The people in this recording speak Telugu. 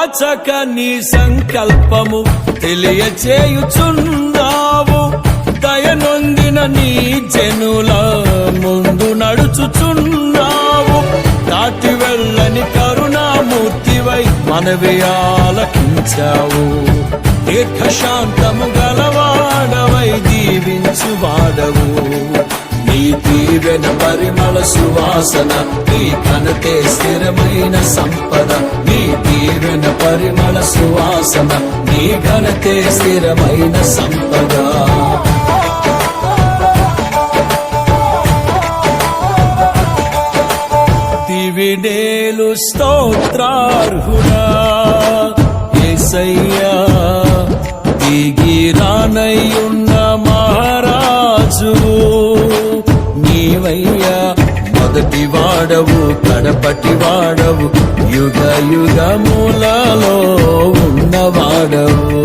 దాచక నీ సంకల్పము తెలియచేయుచున్నావు. దయనొందిన నీ జనుల ముందు నడుచుచున్నావు. దాటి వెళ్ళని కరుణామూర్తివై మనవి ఆలకించావు. దీర్ఘశాంతము గలవాడవై దీవించువాడవు. నీ దీవెన పరిమళ సువాసన, నీ ఘనతే స్థిరమైన సంపద. నీ దీవెన పరిమళ సువాసన, నీ ఘనతే స్థిరమైన సంపద. దివినేలు స్తోత్రార్హుడా యేసయ్యా, దిగిరానయ్యున్న మహారాజు నీవయ్యా. మొదటి వాడవు కడపటి వాడవు, యుగ యుగములలో ఉన్నవాడవు.